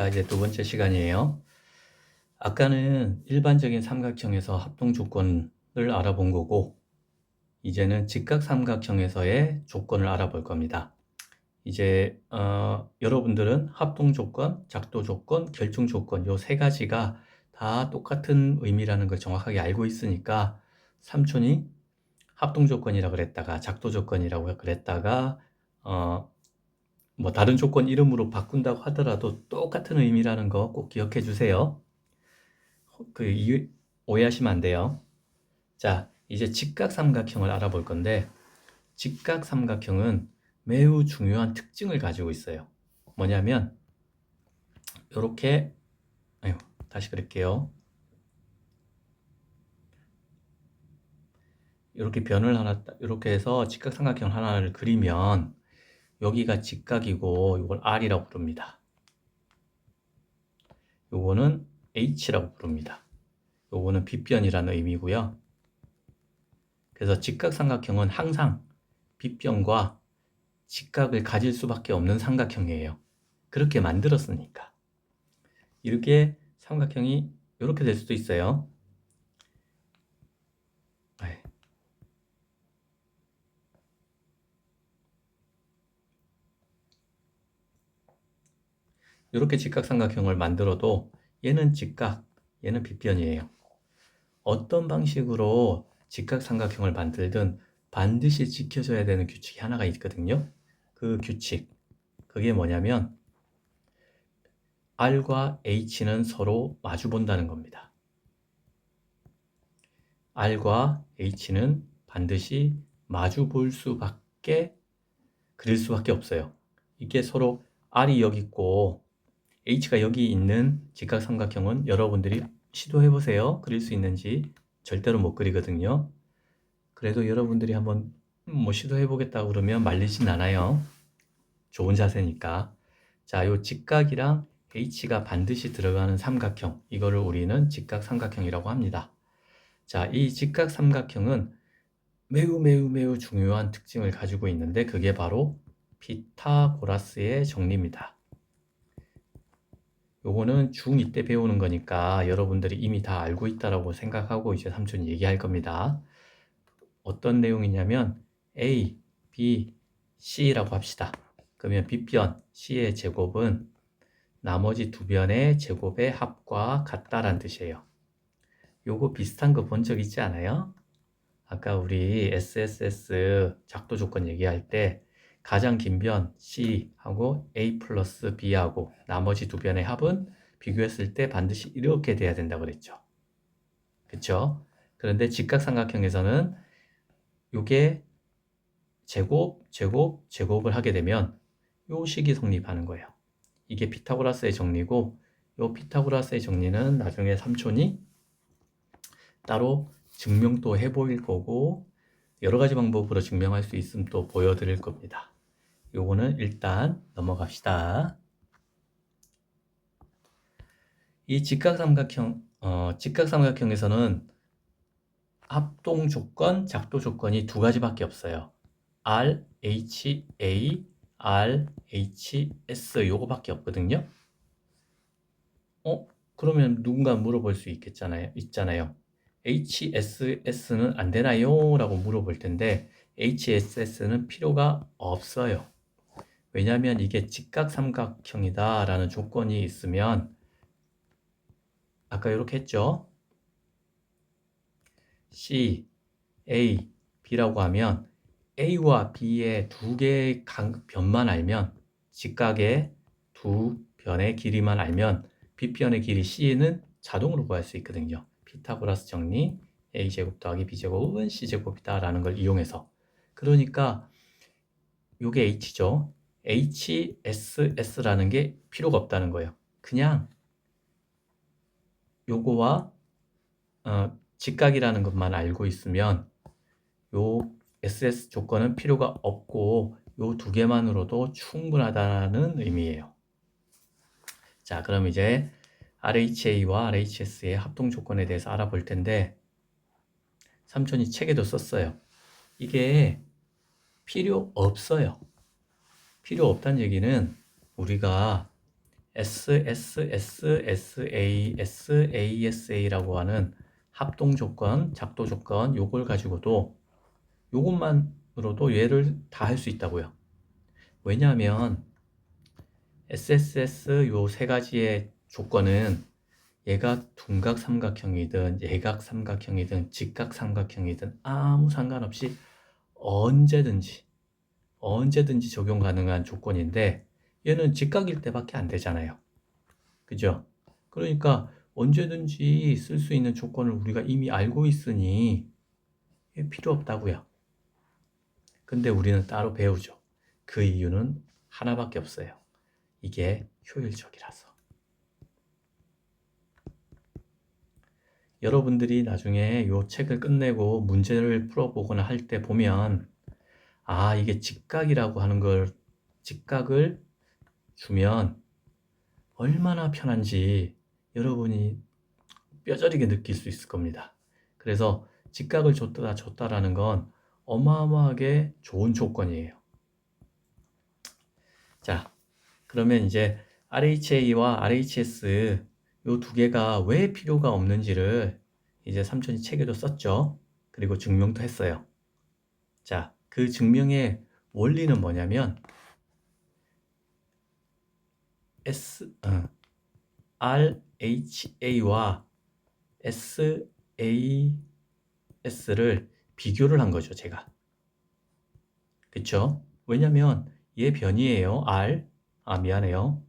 이제 두 번째 시간이에요. 아까는 일반적인 삼각형에서 합동 조건을 알아본 거고, 이제는 직각삼각형에서의 조건을 알아볼 겁니다. 이제 여러분들은 합동 조건, 작도 조건, 결중 조건 요 세 가지가 다 똑같은 의미라는 걸 정확하게 알고 있으니까 삼촌이 합동 조건이라 그랬다가 작도 조건이라고 그랬다가 뭐 다른 조건 이름으로 바꾼다고 하더라도 똑같은 의미라는 거 꼭 기억해 주세요. 오해하시면 안 돼요. 자, 이제 직각삼각형을 알아볼 건데, 직각삼각형은 매우 중요한 특징을 가지고 있어요. 뭐냐면 요렇게, 다시 그릴게요. 이렇게 변을 하나, 이렇게 해서 직각삼각형 하나를 그리면 여기가 직각이고 이걸 R이라고 부릅니다. 요거는 H라고 부릅니다. 요거는 빗변이라는 의미고요. 그래서 직각삼각형은 항상 빗변과 직각을 가질 수밖에 없는 삼각형이에요. 그렇게 만들었으니까. 이렇게 삼각형이 이렇게 될 수도 있어요. 이렇게 직각삼각형을 만들어도 얘는 직각, 얘는 빗변이에요. 어떤 방식으로 직각삼각형을 만들든 반드시 지켜져야 되는 규칙이 하나가 있거든요. 그 규칙, 그게 뭐냐면 R과 H는 서로 마주 본다는 겁니다. R과 H는 반드시 마주 볼 수밖에, 그릴 수밖에 없어요. 이게 서로 R이 여기 있고 H가 여기 있는 직각삼각형은 여러분들이 시도해 보세요. 그릴 수 있는지. 절대로 못 그리거든요. 그래도 여러분들이 한번 뭐 시도해 보겠다고 그러면 말리진 않아요. 좋은 자세니까. 자, 요 직각이랑 H가 반드시 들어가는 삼각형, 이거를 우리는 직각삼각형이라고 합니다. 자, 이 직각삼각형은 매우 중요한 특징을 가지고 있는데 그게 바로 피타고라스의 정리입니다. 요거는 중2 때 배우는 거니까 여러분들이 이미 다 알고 있다라고 생각하고 이제 삼촌이 얘기할 겁니다. 어떤 내용이냐면 A, B, C라고 합시다. 그러면 B변 C의 제곱은 나머지 두 변의 제곱의 합과 같다란 뜻이에요. 요거 비슷한 거 본 적 있지 않아요? 아까 우리 SSS 작도 조건 얘기할 때 가장 긴 변 C하고 A 플러스 B하고 나머지 두 변의 합은 비교했을 때 반드시 이렇게 돼야 된다고 그랬죠. 그쵸? 그런데 직각삼각형에서는 요게 제곱을 하게 되면 요 식이 성립하는 거예요. 이게 피타고라스의 정리고 요 피타고라스의 정리는 나중에 삼촌이 따로 증명도 해보일 거고 여러 가지 방법으로 증명할 수 있음 또 보여드릴 겁니다. 요거는 일단 넘어갑시다. 이 직각삼각형에서는 합동 조건, 작도 조건이 두 가지밖에 없어요. RHA, RHS 요거밖에 없거든요. 그러면 누군가 물어볼 수 있잖아요. HSS는 안 되나요? 라고 물어볼 텐데 HSS는 필요가 없어요. 왜냐하면 이게 직각삼각형이다 라는 조건이 있으면 아까 이렇게 했죠. C, A, B라고 하면 A와 B의 두 개의 변만 알면 직각의 두 변의 길이만 알면 B변의 길이 C는 자동으로 구할 수 있거든요. 피타고라스 정리 A제곱 더하기 B제곱은 C제곱이다 라는 걸 이용해서. 그러니까 요게 H죠. HSS라는 게 필요가 없다는 거예요. 그냥 요거와 직각이라는 것만 알고 있으면 요 SS 조건은 필요가 없고 요 두 개만으로도 충분하다는 의미예요. 자, 그럼 이제 RHA와 RHS의 합동 조건에 대해서 알아볼 텐데 삼촌이 책에도 썼어요. 이게 필요 없어요. 필요 없다는 얘기는 우리가 SSSSASASA라고 하는 합동 조건, 작도 조건 요걸 가지고도 요것만으로도 얘를 다 할 수 있다고요. 왜냐하면 SSS 요 세 가지의 조건은 얘가 둔각 삼각형이든 예각 삼각형이든 직각 삼각형이든 아무 상관없이 언제든지 적용 가능한 조건인데 얘는 직각일 때밖에 안 되잖아요. 그죠? 그러니까 언제든지 쓸 수 있는 조건을 우리가 이미 알고 있으니 필요 없다고요. 근데 우리는 따로 배우죠. 그 이유는 하나밖에 없어요. 이게 효율적이라서. 여러분들이 나중에 이 책을 끝내고 문제를 풀어보거나 할 때 보면 아, 이게 직각이라고 하는 걸 직각을 주면 얼마나 편한지 여러분이 뼈저리게 느낄 수 있을 겁니다. 그래서 직각을 줬다라는 건 어마어마하게 좋은 조건이에요. 자, 그러면 이제 RHA와 RHS 요 두 개가 왜 필요가 없는지를 이제 삼촌이 책에도 썼죠. 그리고 증명도 했어요. 자, 그 증명의 원리는 뭐냐면 RHA와 SAS를 비교를 한 거죠, 제가. 그쵸? 왜냐면 얘 변이에요, R. 아, 미안해요.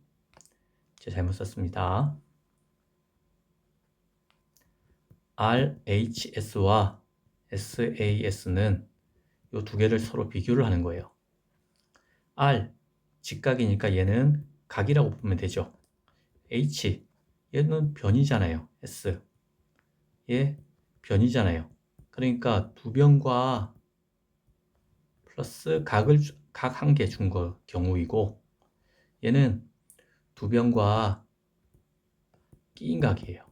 제가 잘못 썼습니다. RHS와 SAS는 이 두 개를 서로 비교를 하는 거예요. R, 직각이니까 얘는 각이라고 보면 되죠. H, 얘는 변이잖아요. S, 얘 변이잖아요. 그러니까 두 변과 플러스 각 한 개 준 거 경우이고 얘는 두 변과 끼인 각이에요.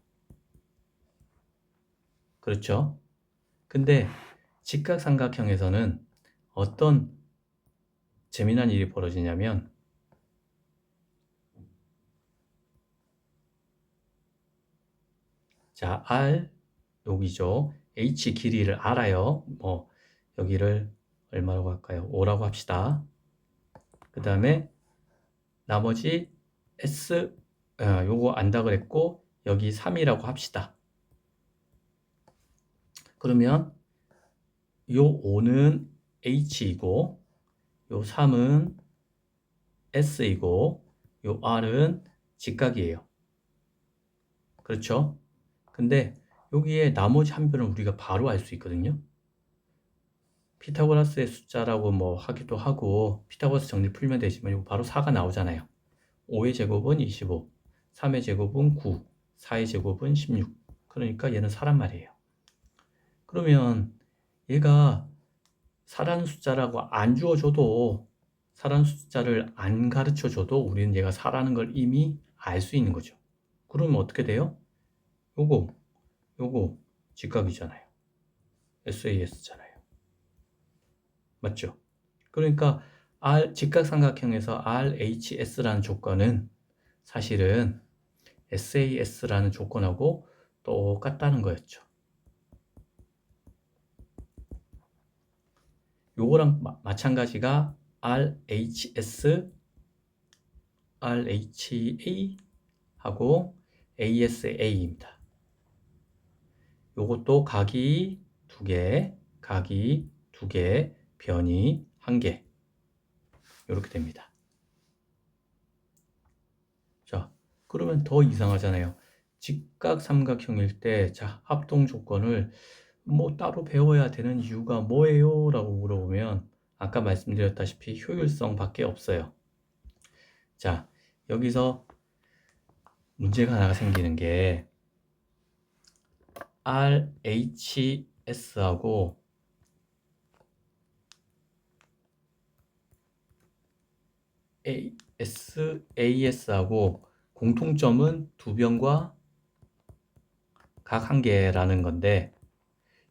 그렇죠? 근데 직각삼각형에서는 어떤 재미난 일이 벌어지냐면 자, R 여기죠. H 길이를 알아요. 뭐 여기를 얼마라고 할까요? 5라고 합시다. 그 다음에 나머지 S 요거 안다 그랬고 여기 3이라고 합시다. 그러면 요 5는 H이고 요 3은 S이고 요 R은 직각이에요. 그렇죠? 근데 여기에 나머지 한 변을 우리가 바로 알 수 있거든요. 피타고라스의 숫자라고 뭐 하기도 하고 피타고라스 정리 풀면 되지만 이거 바로 4가 나오잖아요. 5의 제곱은 25, 3의 제곱은 9, 4의 제곱은 16. 그러니까 얘는 4란 말이에요. 그러면 얘가 4라는 숫자라고 안 주어줘도 4라는 숫자를 안 가르쳐줘도 우리는 얘가 4라는 걸 이미 알 수 있는 거죠. 그러면 어떻게 돼요? 요거 직각이잖아요. SAS잖아요. 맞죠? 그러니까 직각삼각형에서 RHS라는 조건은 사실은 SAS라는 조건하고 똑같다는 거였죠. 요거랑 마찬가지가 RHS, RHA하고 ASA입니다. 요것도 각이 2개, 변이 1개 이렇게 됩니다. 자, 그러면 더 이상하잖아요. 직각삼각형일 때 자, 합동 조건을 뭐 따로 배워야 되는 이유가 뭐예요? 라고 물어보면 아까 말씀드렸다시피 효율성 밖에 없어요. 자, 여기서 문제가 하나가 생기는 게 RHS하고 SAS하고 공통점은 두 변과 각 한 개라는 건데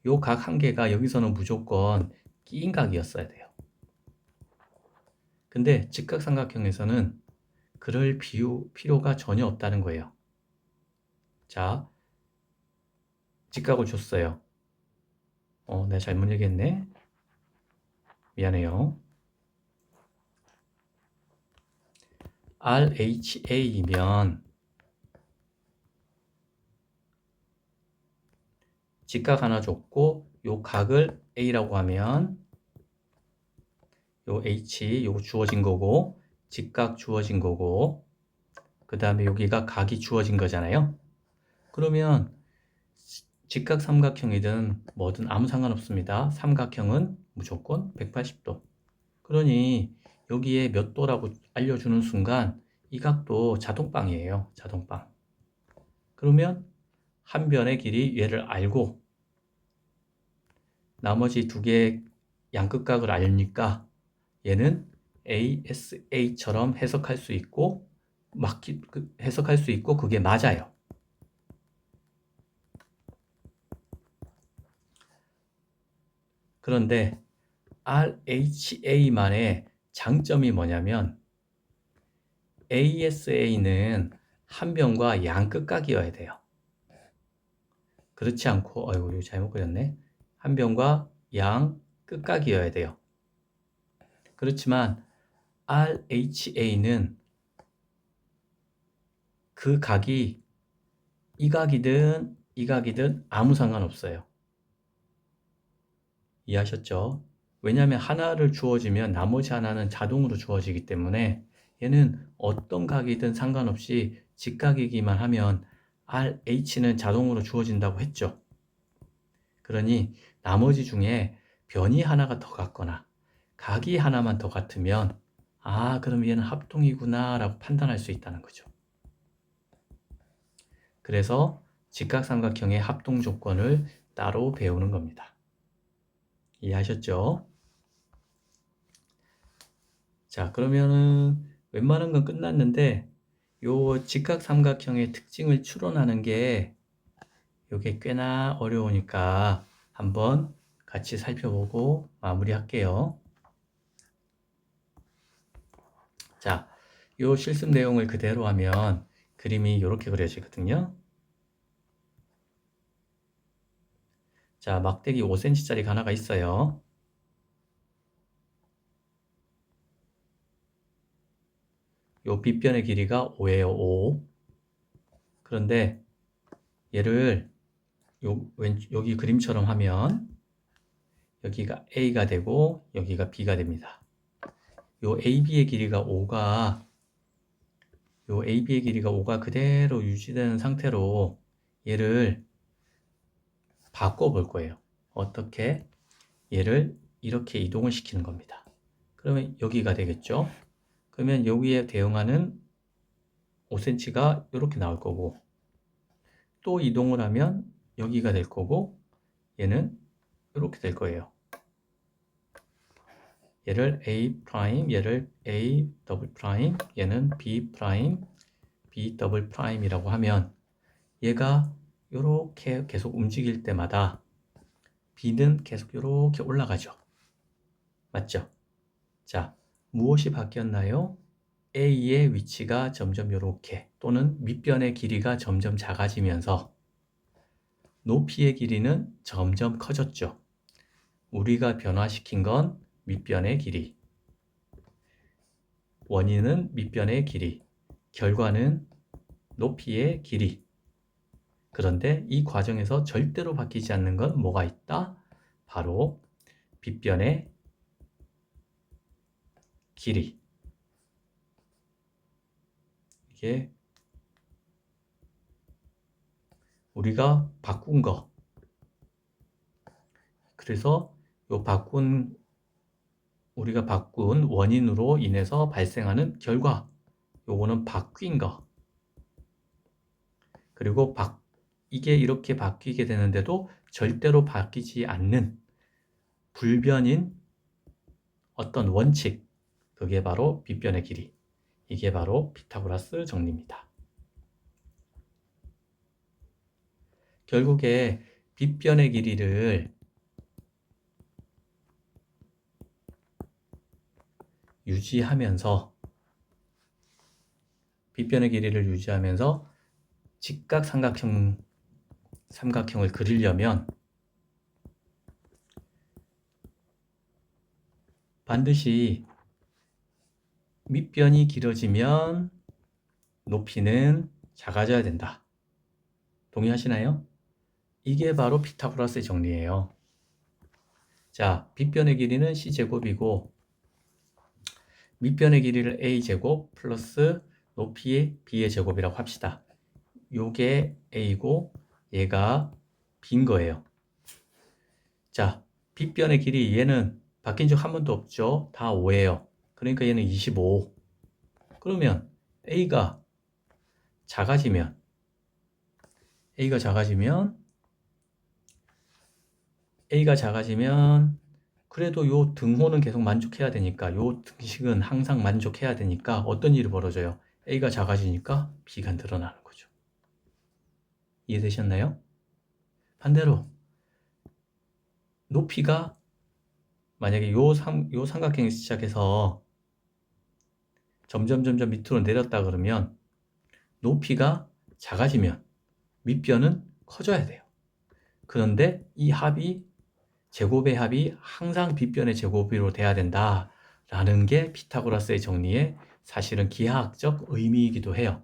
요 각 한 개가 여기서는 무조건 끼인 각이었어야 돼요. 근데 직각삼각형에서는 그럴 필요가 전혀 없다는 거예요. 자, 직각을 줬어요. 내가 잘못 얘기했네. 미안해요. RHA이면 직각 하나 줬고 요 각을 A라고 하면 요 H 요거 주어진 거고 직각 주어진 거고 그 다음에 여기가 각이 주어진 거잖아요. 그러면 직각 삼각형이든 뭐든 아무 상관없습니다. 삼각형은 무조건 180도. 그러니 여기에 몇 도라고 알려주는 순간 이 각도 자동빵이에요. 자동빵. 그러면 한 변의 길이 얘를 알고 나머지 두 개의 양끝각을 알니까 얘는 ASA처럼 해석할 수 있고 해석할 수 있고 그게 맞아요. 그런데 RHA만의 장점이 뭐냐면 ASA는 한 변과 양끝각이어야 돼요. 그렇지 않고 이거 잘못 그렸네. 한 변과 양끝각이어야 돼요. 그렇지만 RHA는 그 각이 이 각이든 이 각이든 아무 상관없어요. 이해하셨죠? 왜냐하면 하나를 주어지면 나머지 하나는 자동으로 주어지기 때문에 얘는 어떤 각이든 상관없이 직각이기만 하면 RH는 자동으로 주어진다고 했죠. 그러니 나머지 중에 변이 하나가 더 같거나 각이 하나만 더 같으면 그럼 얘는 합동이구나 라고 판단할 수 있다는 거죠. 그래서 직각삼각형의 합동 조건을 따로 배우는 겁니다. 이해하셨죠? 자, 그러면은 웬만한 건 끝났는데 요 직각삼각형의 특징을 추론하는 게 요게 꽤나 어려우니까 한번 같이 살펴보고 마무리할게요. 자, 요 실습 내용을 그대로 하면 그림이 이렇게 그려지거든요. 자, 막대기 5cm짜리 하나가 있어요. 요 빗변의 길이가 5예요, 5. 그런데 얘를 여기 그림처럼 하면 여기가 A가 되고 여기가 B가 됩니다. 요 AB의 길이가 5가 그대로 유지되는 상태로 얘를 바꿔 볼 거예요. 어떻게? 얘를 이렇게 이동을 시키는 겁니다. 그러면 여기가 되겠죠? 그러면 여기에 대응하는 5cm가 이렇게 나올 거고 또 이동을 하면 여기가 될 거고 얘는 이렇게 될 거예요. 얘를 A 프라임, 얘를 A 더블 프라임, 얘는 B 프라임, B 더블 프라임이라고 하면 얘가 이렇게 계속 움직일 때마다 B는 계속 이렇게 올라가죠. 맞죠? 자, 무엇이 바뀌었나요? A의 위치가 점점 이렇게 또는 밑변의 길이가 점점 작아지면서 높이의 길이는 점점 커졌죠. 우리가 변화시킨 건 밑변의 길이, 원인은 밑변의 길이, 결과는 높이의 길이. 그런데 이 과정에서 절대로 바뀌지 않는 건 뭐가 있다? 바로 빗변의 길이. 이게 우리가 바꾼 거. 그래서 우리가 바꾼 원인으로 인해서 발생하는 결과. 요거는 바뀐 거. 그리고 이게 이렇게 바뀌게 되는데도 절대로 바뀌지 않는 불변인 어떤 원칙. 그게 바로 빗변의 길이. 이게 바로 피타고라스 정리입니다. 결국에 빗변의 길이를 유지하면서 빗변의 길이를 유지하면서 직각 삼각형을 그리려면 반드시 밑변이 길어지면 높이는 작아져야 된다. 동의하시나요? 이게 바로 피타고라스의 정리예요. 자, 빗변의 길이는 c제곱이고 밑변의 길이를 a제곱 플러스 높이의 b의 제곱이라고 합시다. 요게 a고 얘가 b인 거예요. 자, 빗변의 길이 얘는 바뀐 적 한 번도 없죠. 다 5예요. 그러니까 얘는 25. 그러면 a가 작아지면 그래도 요 등호는 계속 만족해야 되니까 요 등식은 항상 만족해야 되니까 어떤 일이 벌어져요? a가 작아지니까 b가 늘어나는 거죠. 이해되셨나요? 반대로 높이가 만약에 요 삼각형에서 시작해서 점점 밑으로 내렸다 그러면 높이가 작아지면 밑변은 커져야 돼요. 그런데 이 합이 제곱의 합이 항상 빗변의 제곱으로 돼야 된다라는 게 피타고라스의 정리의 사실은 기하학적 의미이기도 해요.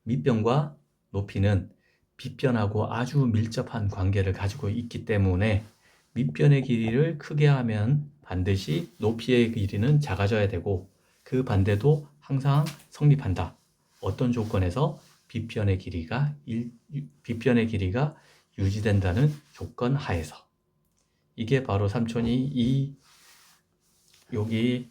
밑변과 높이는 빗변하고 아주 밀접한 관계를 가지고 있기 때문에 밑변의 길이를 크게 하면 반드시 높이의 길이는 작아져야 되고 그 반대도 항상 성립한다. 어떤 조건에서 빗변의 길이가 유지된다는 조건 하에서. 이게 바로 삼촌이 여기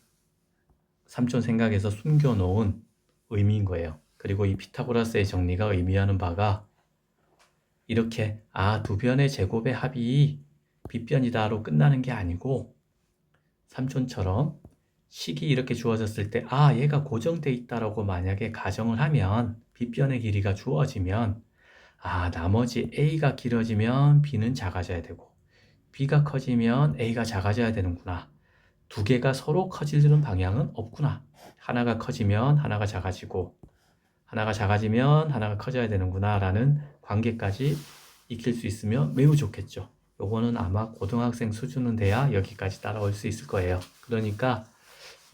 삼촌 생각에서 숨겨놓은 의미인 거예요. 그리고 이 피타고라스의 정리가 의미하는 바가 이렇게 두 변의 제곱의 합이 빗변이다로 끝나는 게 아니고 삼촌처럼 식이 이렇게 주어졌을 때 얘가 고정돼 있다라고 만약에 가정을 하면 빗변의 길이가 주어지면 나머지 a가 길어지면 b는 작아져야 되고 b가 커지면 a가 작아져야 되는구나. 두 개가 서로 커지는 방향은 없구나. 하나가 커지면 하나가 작아지고 하나가 작아지면 하나가 커져야 되는구나 라는 관계까지 익힐 수 있으면 매우 좋겠죠. 요거는 아마 고등학생 수준은 돼야 여기까지 따라올 수 있을 거예요. 그러니까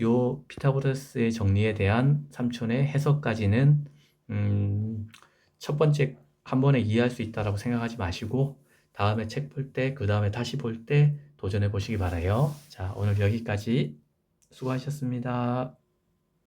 요 피타고라스의 정리에 대한 삼촌의 해석까지는 첫 번째 한 번에 이해할 수 있다라고 생각하지 마시고 다음에 책 볼 때, 그 다음에 다시 볼 때 도전해 보시기 바라요. 자, 오늘 여기까지 수고하셨습니다.